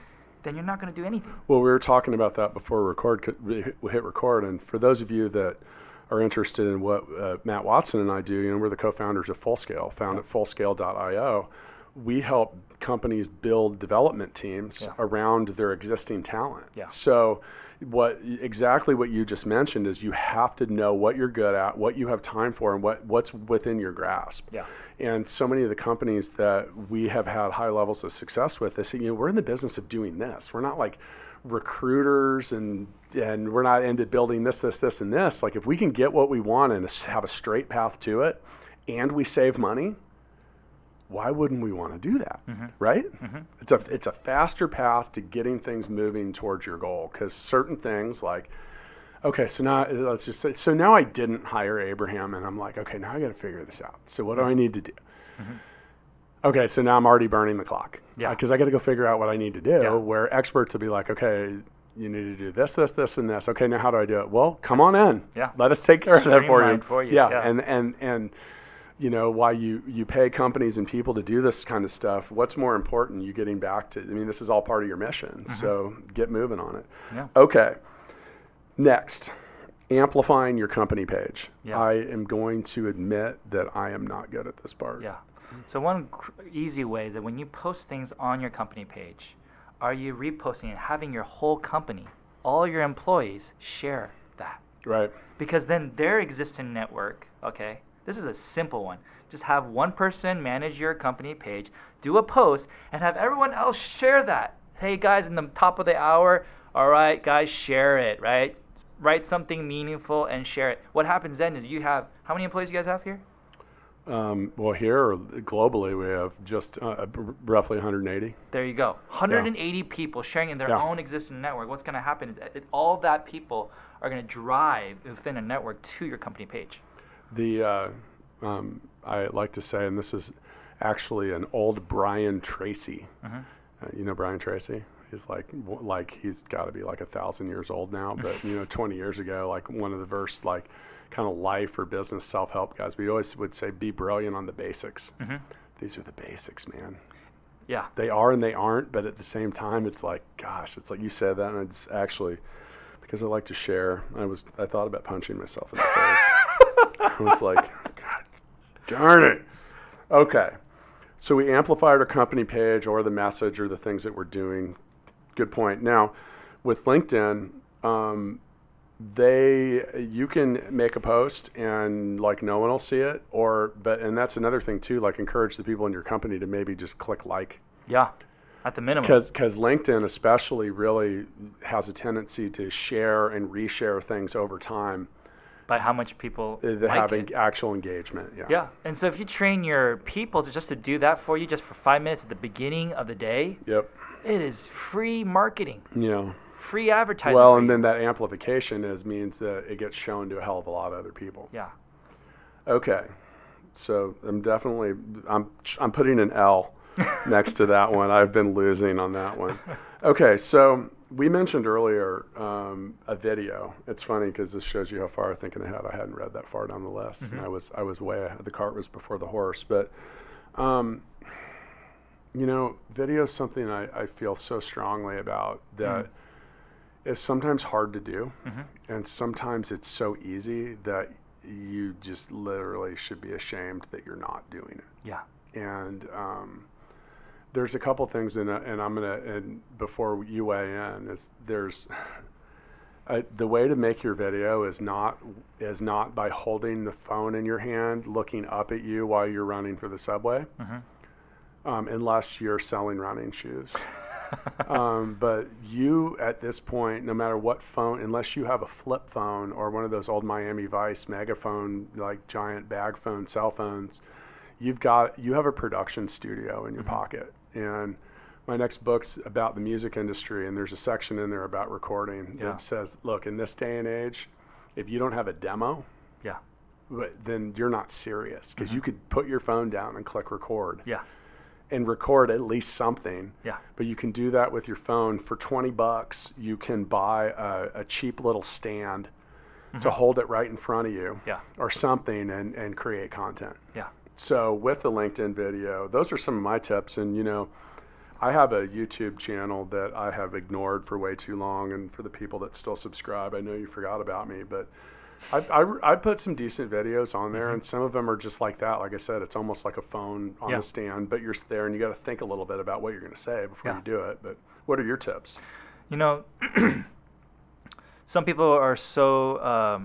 then you're not going to do anything. Well, we were talking about that before we hit record, and for those of you that are interested in what Matt Watson and I do, we're the co-founders of Fullscale, found at fullscale.io. We help companies build development teams around their existing talent. So exactly what you just mentioned is you have to know what you're good at, what you have time for, and what's within your grasp. And so many of the companies that we have had high levels of success with, they say, we're in the business of doing this. We're not like recruiters and we're not into building this, and this. Like if we can get what we want and have a straight path to it and we save money, why wouldn't we want to do that, right? It's a faster path to getting things moving towards your goal because certain things like, okay, so now let's just say, so now I didn't hire Abraham and I'm like, okay, now I got to figure this out. So what do I need to do? Okay, so now I'm already burning the clock. Yeah. Because I got to go figure out what I need to do, Yeah. where experts will be like, okay, you need to do this, this, this, and this. Okay, now how do I do it? Well, come on in. Yeah. Let us take care of that for you. For you. Yeah. And you know, why you pay companies and people to do this kind of stuff, what's more important, you getting back to, I mean, this is all part of your mission. So get moving on it. Yeah. Okay. Next, amplifying your company page. Yeah. I am going to admit that I am not good at this part. Yeah. So one easy way is that when you post things on your company page, are you reposting and having your whole company, all your employees share that? Right. Because then their existing network, okay, this is a simple one. Just have one person manage your company page, do a post, and have everyone else share that. Hey guys, in the top of the hour, all right, guys, share it, right? Write something meaningful and share it. What happens then is you have, how many employees you guys have here? Well, here globally, we have just roughly 180. There you go. 180 people sharing in their own existing network. What's going to happen is all that people are going to drive within a network to your company page. I like to say, and this is actually an old Brian Tracy. You know Brian Tracy? He's like he's got to be like 1,000 years old now, but 20 years ago, like one of the first like kind of life or business self-help guys, we always would say, be brilliant on the basics. These are the basics, man. Yeah. They are and they aren't, but at the same time, it's like, gosh, it's like you said that, and it's actually, because I like to share, I thought about punching myself in the face. I was like, God darn it. Okay. So we amplified our company page or the message or the things that we're doing. Good point. Now, with LinkedIn, you can make a post and like no one will see it, and that's another thing too, like encourage the people in your company to maybe just click like. Yeah, at the minimum. Because LinkedIn especially really has a tendency to share and reshare things over time. By how much people having actual engagement. Yeah. Yeah, and so if you train your people to do that for you just for 5 minutes at the beginning of the day. Yep. It is free marketing. Yeah. Free advertising. Well, and then that amplification means that it gets shown to a hell of a lot of other people. Yeah. Okay. So I'm putting an L next to that one. I've been losing on that one. Okay, so we mentioned earlier a video. It's funny because this shows you how far I'm thinking ahead. I hadn't read that far down the list. And I was way ahead. The cart was before the horse. But video is something I feel so strongly about that is sometimes hard to do, and sometimes it's so easy that you just literally should be ashamed that you're not doing it. Yeah. And there's a couple things, and before you weigh in, there's the way to make your video is not by holding the phone in your hand, looking up at you while you're running for the subway, unless you're selling running shoes. But you, at this point, no matter what phone, unless you have a flip phone or one of those old Miami Vice megaphone, like giant bag phone cell phones, you have a production studio in your pocket. And my next book's about the music industry, and there's a section in there about recording that says, look, in this day and age, if you don't have a demo, then you're not serious, because you could put your phone down and click record. Yeah. And record at least something. Yeah. But you can do that with your phone. For $20, you can buy a cheap little stand to hold it right in front of you, or something, and create content. Yeah. So with the LinkedIn video, those are some of my tips. And I have a YouTube channel that I have ignored for way too long. And for the people that still subscribe, I know you forgot about me, but I put some decent videos on there, and some of them are just like that. Like I said, it's almost like a phone on a stand, but you're there and you got to think a little bit about what you're going to say before you do it. But what are your tips? Some people are so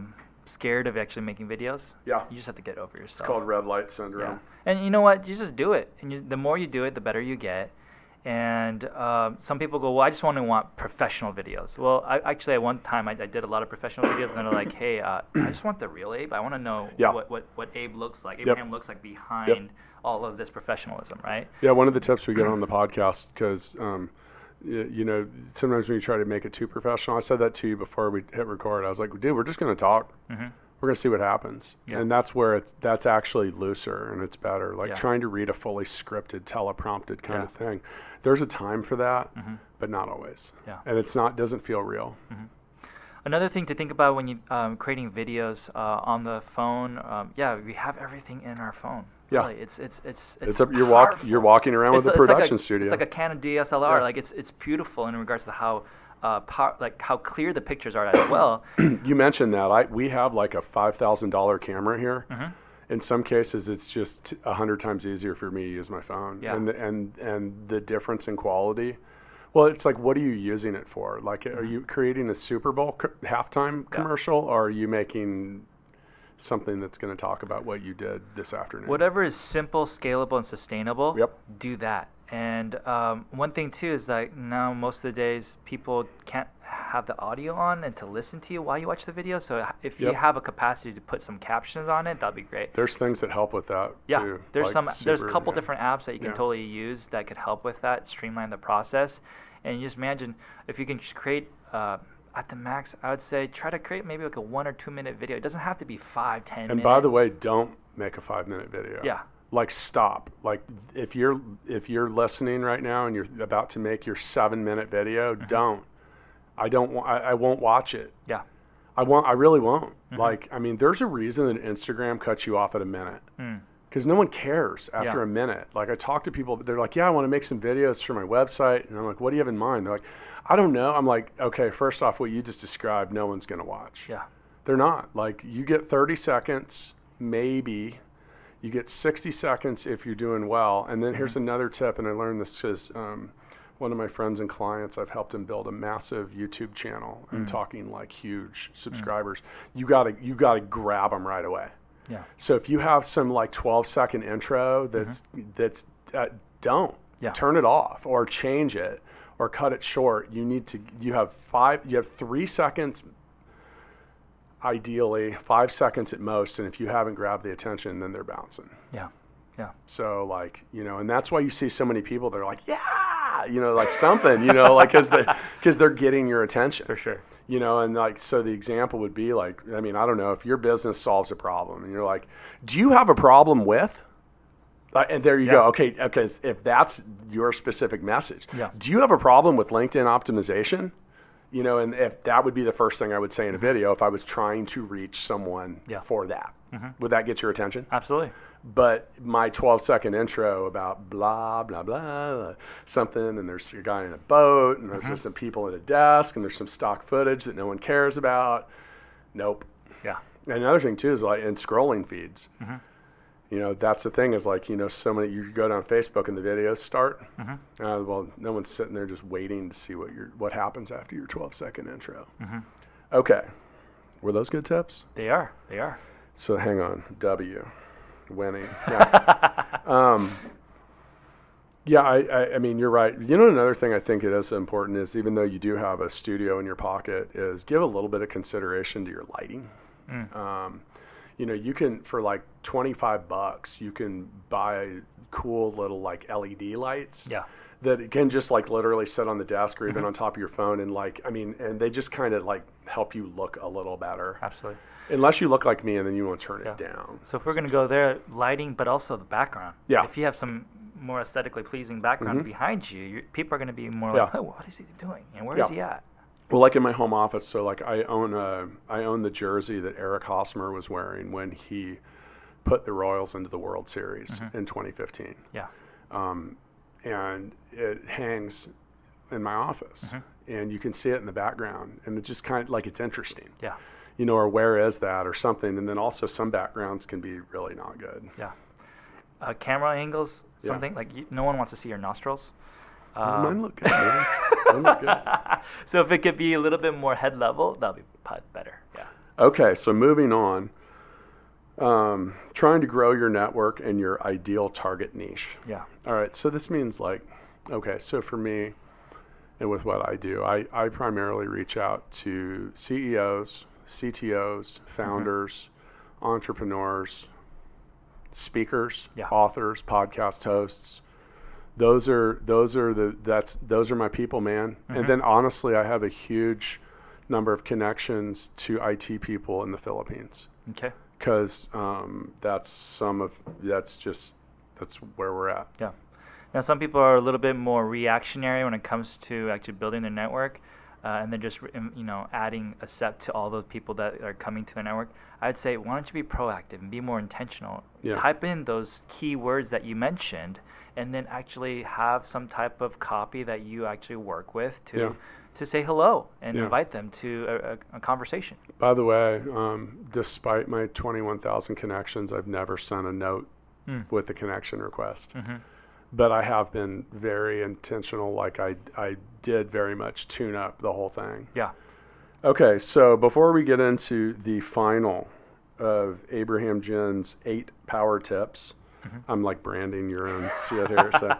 scared of actually making videos. Yeah. You just have to get over yourself. It's called red light syndrome. Yeah. And you know what? You just do it. And the more you do it, the better you get. And some people go, well, I just want professional videos. Well, actually, at one time, I did a lot of professional videos, and they're like, hey, I just want the real Abe. I want to know what Abe looks like, Abraham looks like behind all of this professionalism, right? Yeah, one of the tips we get on the podcast, because, sometimes when you try to make it too professional, I said that to you before we hit record. I was like, dude, we're just going to talk. We're we're going to see what happens. Yeah. And that's where that's actually looser and it's better. Like Yeah. trying to read a fully scripted, teleprompted kind of thing. There's a time for that, but not always. Yeah. And doesn't feel real. Another thing to think about when you creating videos on the phone, we have everything in our phone. Yeah. Really. It's you're walking around with a production studio. It's like a Canon DSLR. Yeah. Like it's beautiful in regards to how how clear the pictures are as well. You mentioned that. We have like a $5,000 camera here. In some cases, it's just 100 times easier for me to use my phone. Yeah. And the difference in quality. Well, it's like, what are you using it for? Like, are you creating a Super Bowl halftime commercial, or are you making something that's going to talk about what you did this afternoon? Whatever is simple, scalable, and sustainable, Yep. do that. And one thing too is that now most of the days people can't have the audio on and to listen to you while you watch the video. So if you have a capacity to put some captions on it, that'd be great. There's things that help with that too. There's like there's a couple different apps that you can Yeah. totally use that could help with that, streamline the process. And you just imagine if you can just create at the max, I would say try to create maybe like a 1 or 2 minute video. It doesn't have to be 5, 10 minutes. And by the way, don't make a 5-minute video. Yeah. Like, stop. Like, if you're listening right now and you're about to make your 7-minute video, don't. I won't watch it. Yeah. I really won't. Like, I mean, there's a reason that Instagram cuts you off at a minute. Because no one cares after a minute. Like, I talk to people, they're like, yeah, I want to make some videos for my website. And I'm like, what do you have in mind? They're like, I don't know. I'm like, okay, first off, what you just described, no one's going to watch. Yeah. They're not. Like, you get 30 seconds, maybe. You get 60 seconds if you're doing well. And then here's another tip, and I learned this because one of my friends and clients, I've helped him build a massive YouTube channel. I'm talking like huge subscribers. You gotta grab them right away. Yeah. So if you have some like 12-second intro that's don't turn it off or change it or cut it short. You have 3 seconds. Ideally 5 seconds at most, and if you haven't grabbed the attention, then they're bouncing. Yeah. So like, and that's why you see so many people that are like, like something, like because they're getting your attention. For sure. And like, so the example would be like, I mean, I don't know, if your business solves a problem and you're like, do you have a problem with? And there you go. Okay, if that's your specific message. Yeah. Do you have a problem with LinkedIn optimization? And if that would be the first thing I would say in a video if I was trying to reach someone for that. Would that get your attention? Absolutely. But my 12-second intro about blah, blah, blah, something, and there's a guy in a boat, and there's just some people at a desk, and there's some stock footage that no one cares about. Nope. Yeah. And another thing, too, is like in scrolling feeds. That's the thing is like, so many, you go down Facebook and the videos start. Well, no one's sitting there just waiting to see what happens after your 12-second intro. Okay. Were those good tips? They are. So hang on. Winning. Yeah. I mean, you're right. Another thing I think it is important is even though you do have a studio in your pocket is give a little bit of consideration to your lighting. You can, for like $25, you can buy cool little like LED lights. Yeah. That can just like literally sit on the desk or even on top of your phone and they just kind of like help you look a little better. Absolutely. Unless you look like me and then you want to turn it down. So if we're going to go there, lighting, but also the background. Yeah. If you have some more aesthetically pleasing background behind you, people are going to be more like, oh, what is he doing? And where is he at? Well, like in my home office, so like I own the jersey that Eric Hosmer was wearing when he put the Royals into the World Series in 2015. Yeah. And it hangs in my office, and you can see it in the background, and it just kind of like it's interesting. Yeah. Or where is that or something, and then also some backgrounds can be really not good. Yeah. Camera angles, something like no one wants to see your nostrils. Mine look good, man. Mine look good. So if it could be a little bit more head level, that'll be better. Yeah. Okay, so moving on. Trying to grow your network and your ideal target niche. Yeah. All right, so this means like, okay, so for me and with what I do, I primarily reach out to CEOs, CTOs, founders, entrepreneurs, speakers, authors, podcast hosts. Those are my people, man. And then honestly, I have a huge number of connections to IT people in the Philippines. Okay. Because that's where we're at. Yeah. Now, some people are a little bit more reactionary when it comes to actually building their network, and then just adding a set to all those people that are coming to the network. I'd say, why don't you be proactive and be more intentional? Yeah. Type in those keywords that you mentioned, and then actually have some type of copy that you actually work with to say hello and invite them to a conversation. By the way, despite my 21,000 connections, I've never sent a note with the connection request. Mm-hmm. But I have been very intentional. Like I did very much tune up the whole thing. Yeah. Okay, so before we get into the final of Abraham Jin's 8 power tips, I'm like branding your own shit here. So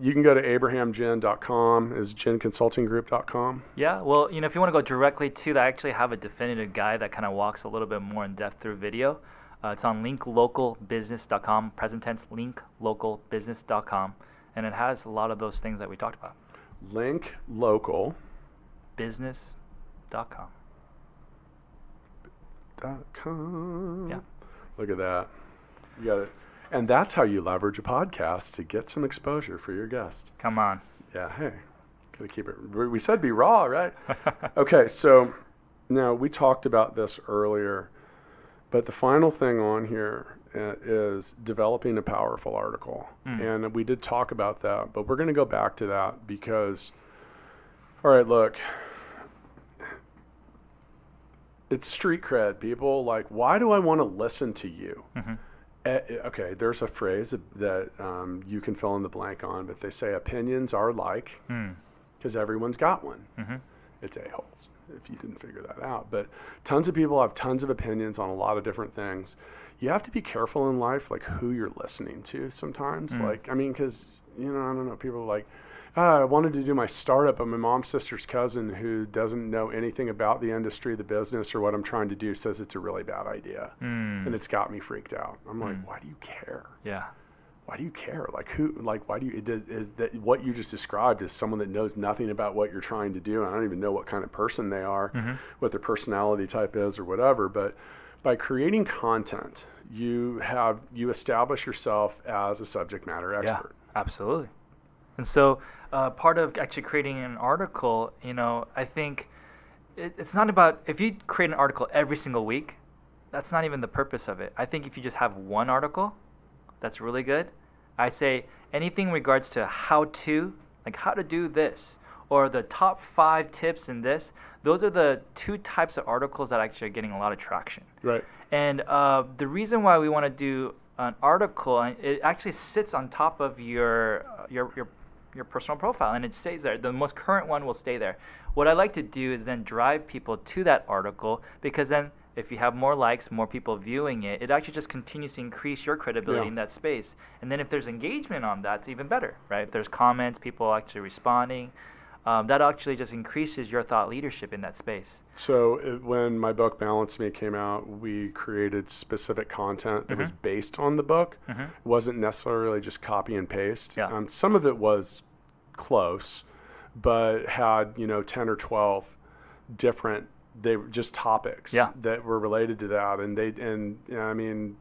you can go to abrahamjin.com, is jinconsultinggroup.com. Yeah, well, if you want to go directly to that, I actually have a definitive guide that kind of walks a little bit more in depth through video. It's on linklocalbusiness.com, present tense, linklocalbusiness.com, and it has a lot of those things that we talked about. Linklocalbusiness.com. .com. Yeah. Look at that. You got it. And that's how you leverage a podcast to get some exposure for your guest. Come on. Yeah, hey, gotta keep it. We said be raw, right? Okay, so now we talked about this earlier, but the final thing on here is developing a powerful article. And we did talk about that, but we're going to go back to that because, all right, look, it's street cred, people. Like, why do I want to listen to you? Okay, there's a phrase that you can fill in the blank on, but they say opinions are like, because everyone's got one. It's a-holes, if you didn't figure that out. But tons of people have tons of opinions on a lot of different things. You have to be careful in life, like who you're listening to sometimes. Like, I mean, because, I don't know, people are like, I wanted to do my startup, but my mom's sister's cousin who doesn't know anything about the industry, the business, or what I'm trying to do says it's a really bad idea. And it's got me freaked out. I'm like, why do you care? Yeah. Why do you care? Why do you, is that what you just described is someone that knows nothing about what you're trying to do. And I don't even know what kind of person they are, what their personality type is or whatever. But by creating content, you establish yourself as a subject matter expert. Yeah, absolutely. And so part of actually creating an article, I think it's not about, if you create an article every single week, that's not even the purpose of it. I think if you just have one article, that's really good. I say anything in regards to how to, like how to do this, or the top 5 tips in this, those are the 2 types of articles that actually are getting a lot of traction. Right. And the reason why we want to do an article, it actually sits on top of your personal profile, and it stays there. The most current one will stay there. What I like to do is then drive people to that article, because then if you have more likes, more people viewing it, it actually just continues to increase your credibility in that space. And then if there's engagement on that, it's even better, right? If there's comments, people actually responding, that actually just increases your thought leadership in that space. So when my book Balance Me came out, we created specific content that was based on the book. It wasn't necessarily just copy and paste. Yeah. Some of it was close, but had 10 or 12 different, they were just topics that were related to that. And I mean,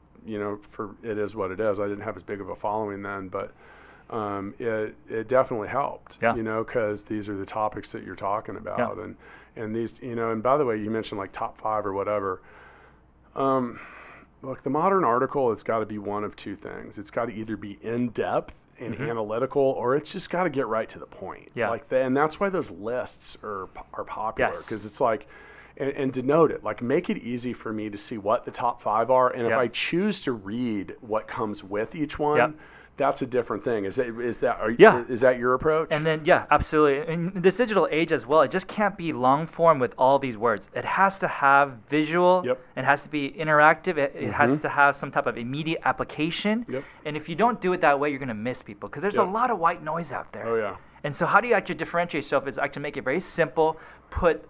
for it is what it is. I didn't have as big of a following then, but it definitely helped, because these are the topics that you're talking about. And these, and by the way, you mentioned like top 5 or whatever. Look, the modern article, it's got to be one of 2 things. It's got to either be in depth and analytical, or it's just got to get right to the point. And that's why those lists are popular, because it's like, and denote it, like make it easy for me to see what the top 5 are. And if I choose to read what comes with each one, that's a different thing. Is that your approach? And then, absolutely. In this digital age as well, it just can't be long form with all these words. It has to have visual. It has to be interactive. It has to have some type of immediate application. And if you don't do it that way, you're going to miss people, because there's a lot of white noise out there. Oh, yeah. And so how do you actually differentiate yourself is actually make it very simple. Put,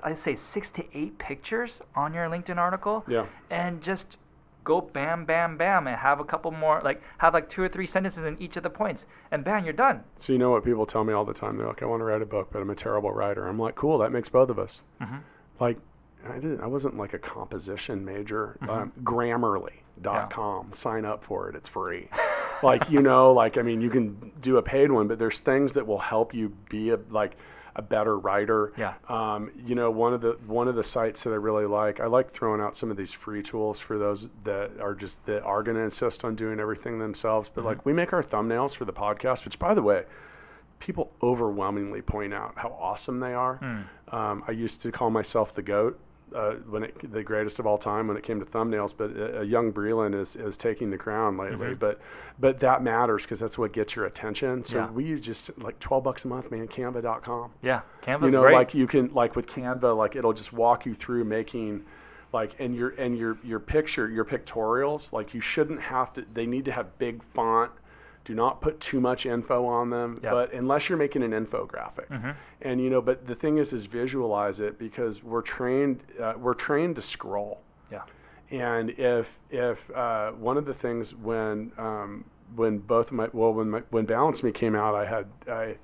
I'd say 6 to 8 pictures on your LinkedIn article. And just go bam, bam, bam, and have a couple more, have 2 or 3 sentences in each of the points, and bam, you're done. So you know what people tell me all the time? They're like, I want to write a book, but I'm a terrible writer. I'm like, cool, that makes both of us. Like, I wasn't like a composition major. Grammarly.com. Sign up for it. It's free. Like, you know, like, I mean, you can do a paid one, but there's things that will help you be a better writer. Yeah. You know, one of the sites that I really like, I like throwing out some of these free tools for those that are going to insist on doing everything themselves. But like, we make our thumbnails for the podcast, which, by the way, people overwhelmingly point out how awesome they are. I used to call myself the GOAT, the greatest of all time when it came to thumbnails, but a young Breland is taking the crown lately. But that matters because that's what gets your attention. So we use just like $12 a month, man. Canva.com. Yeah, Canva's you know, great. like you can, like with Canva, like it'll just walk you through making, like, and your pictorials, like you shouldn't have to. They need to have big font. Do not put too much info on them, but unless you're making an infographic. And, you know, but the thing is visualize it, because we're trained to scroll. Yeah. And if one of the things when Balance Me came out, I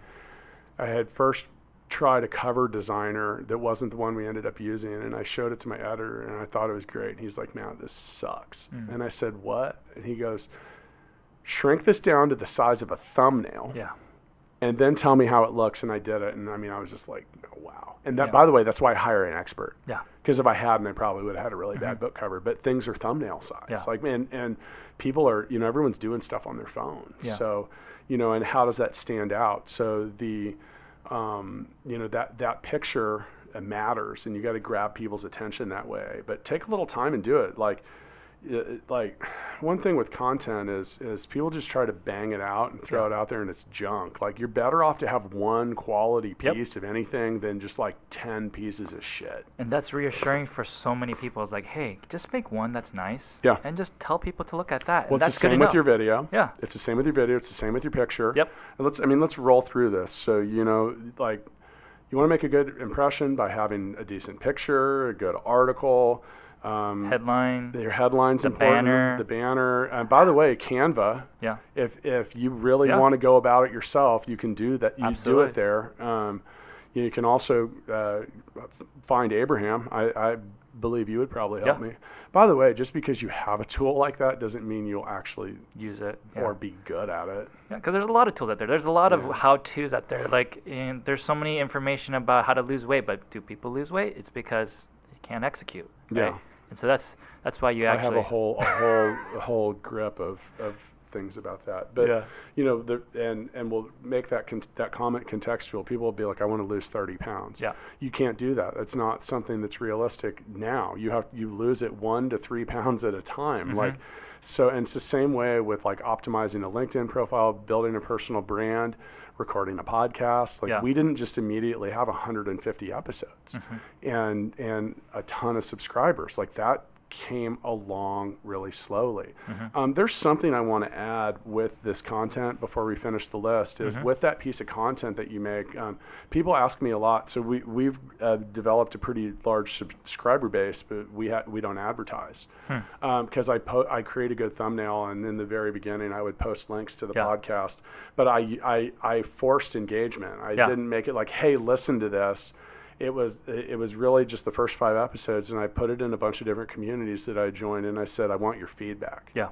had first tried a cover designer that wasn't the one we ended up using, and I showed it to my editor, and I thought it was great. And he's like, "Man, this sucks." And I said, "What?" And he goes, "Shrink this down to the size of a thumbnail, and then tell me how it looks." And I did it, and I mean, I was just like, oh, wow. And that, by the way, that's why I hire an expert. Yeah. Because if I hadn't, I probably would have had a really bad book cover. But things are thumbnail size. Yeah. Like, man, and people are, you know, everyone's doing stuff on their phones. Yeah. So, you know, and how does that stand out? So the, you know, that picture matters, and you got to grab people's attention that way. But take a little time and do it. Like one thing with content is people just try to bang it out and throw it out there, and it's junk. Like, you're better off to have one quality piece of anything than just like 10 pieces of shit. And that's reassuring for so many people. It's like, hey, just make one that's nice. Yeah. And just tell people to look at that. Well, and it's that's the same with your video. Yeah. It's the same with your video. It's the same with your picture. Yep. And let's roll through this. So, you know, like, you want to make a good impression by having a decent picture, a good article. Headline. Your headline's the important. The banner. And by the way, Canva. Yeah. If you really want to go about it yourself, you can do that. You do it there. You can also find Abraham. I believe you would probably help me. By the way, just because you have a tool like that doesn't mean you'll actually use it or be good at it. Yeah, because there's a lot of tools out there. There's a lot of how-tos out there. Like, there's so many information about how to lose weight, but do people lose weight? It's because they can't execute. Right? Yeah. And so that's why you actually. I have a whole grip of things about that. But you know, and we'll make that comment contextual. People will be like, "I want to lose 30 pounds." Yeah. You can't do that. That's not something that's realistic now. You lose it 1 to 3 pounds at a time. Like, so, and it's the same way with like optimizing a LinkedIn profile, building a personal brand, recording a podcast. Like, we didn't just immediately have 150 episodes and a ton of subscribers. Like, that came along really slowly. There's something I want to add with this content before we finish the list is with that piece of content that you make, people ask me a lot. So we've developed a pretty large subscriber base, but we don't advertise because I create a good thumbnail, and in the very beginning I would post links to the podcast, but I forced engagement. I didn't make it like, hey, listen to this. It was really just the first 5 episodes, and I put it in a bunch of different communities that I joined, and I said, I want your feedback. Yeah.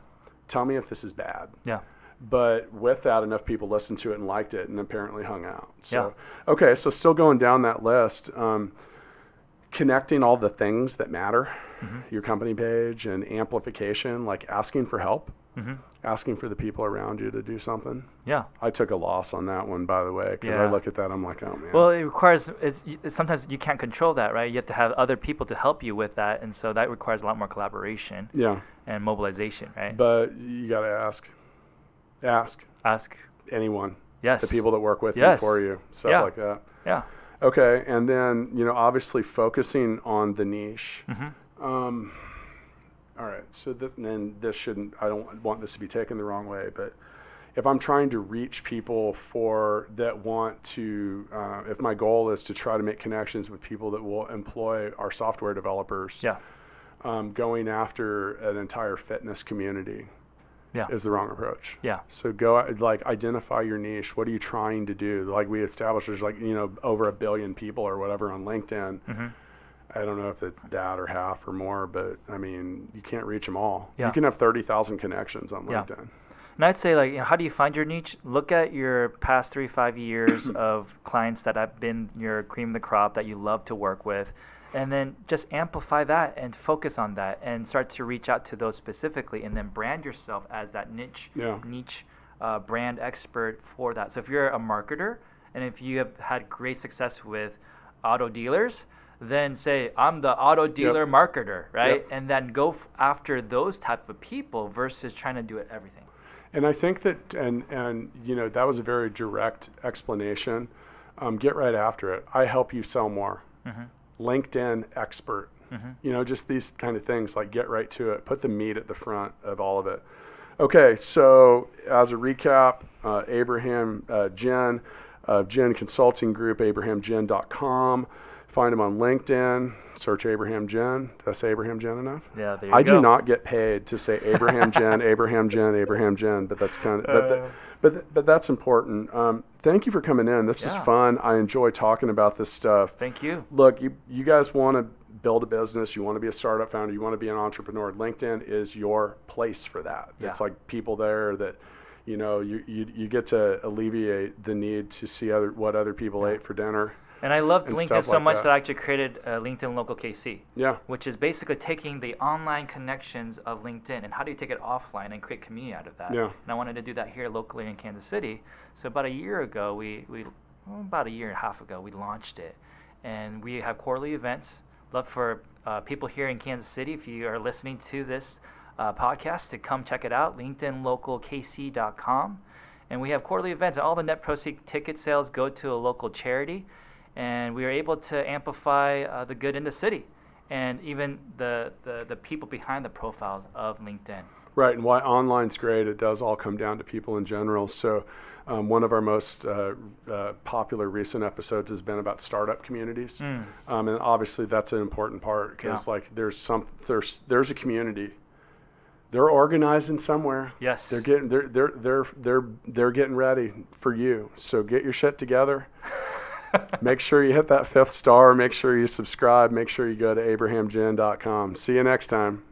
Tell me if this is bad. Yeah. But with that, enough people listened to it and liked it and apparently hung out. So, okay, so still going down that list, connecting all the things that matter, your company page and amplification, like asking for help. Asking for the people around you to do something. Yeah. I took a loss on that one, by the way, because I look at that, I'm like, oh, man. Well, it requires, sometimes you can't control that, right? You have to have other people to help you with that, and so that requires a lot more collaboration and mobilization, right? But you got to ask. Ask anyone. Yes. The people that work with you, for you, stuff like that. Yeah. Okay, and then, you know, obviously focusing on the niche. All right, so this shouldn't, I don't want this to be taken the wrong way, but if I'm trying to reach people that want to, if my goal is to try to make connections with people that will employ our software developers, going after an entire fitness community is the wrong approach. Yeah. So identify your niche. What are you trying to do? Like we established, there's like, you know, over 1 billion people or whatever on LinkedIn. I don't know if it's that or half or more, but I mean, you can't reach them all. Yeah. You can have 30,000 connections on Yeah. LinkedIn. And I'd say, like, how do you find your niche? Look at your past 3-5 years of clients that have been your cream of the crop that you love to work with, and then just amplify that and focus on that and start to reach out to those specifically, and then brand yourself as that niche brand expert for that. So if you're a marketer and if you have had great success with auto dealers, then say, I'm the auto dealer marketer, right? Yep. And then go after those type of people versus trying to do it everything. And I think that, and you know, that was a very direct explanation. Get right after it. I help you sell more. LinkedIn expert. You know, just these kind of things, like get right to it. Put the meat at the front of all of it. Okay, so as a recap, Abraham Jen of Jen Consulting Group, abrahamjen.com. Find him on LinkedIn. Search Abraham Jen. Did I say Abraham Jen enough? Yeah, there you go. I do not get paid to say Abraham Jen, Abraham Jen, Abraham Jen, but that's kind of, but that's important. Thank you for coming in. This was fun. I enjoy talking about this stuff. Thank you. Look, you guys want to build a business. You want to be a startup founder. You want to be an entrepreneur. LinkedIn is your place for that. Yeah. It's like people there that, you know, you get to alleviate the need to see what other people ate for dinner. And I loved and LinkedIn stuff so like much that. that I actually created LinkedIn Local KC. Yeah. Which is basically taking the online connections of LinkedIn and how do you take it offline and create community out of that. Yeah. And I wanted to do that here locally in Kansas City. So about a year ago, about a year and a half ago, we launched it. And we have quarterly events. Love for people here in Kansas City, if you are listening to this podcast, to come check it out, linkedinlocalkc.com. And we have quarterly events. All the net proceeds ticket sales go to a local charity. And we are able to amplify the good in the city and even the people behind the profiles of LinkedIn. Right, and why online's great, it does all come down to people in general. So one of our most popular recent episodes has been about startup communities. And obviously that's an important part because like there's a community. They're organizing somewhere. Yes. They're getting ready for you. So get your shit together. Make sure you hit that 5th star. Make sure you subscribe. Make sure you go to abrahamjen.com. See you next time.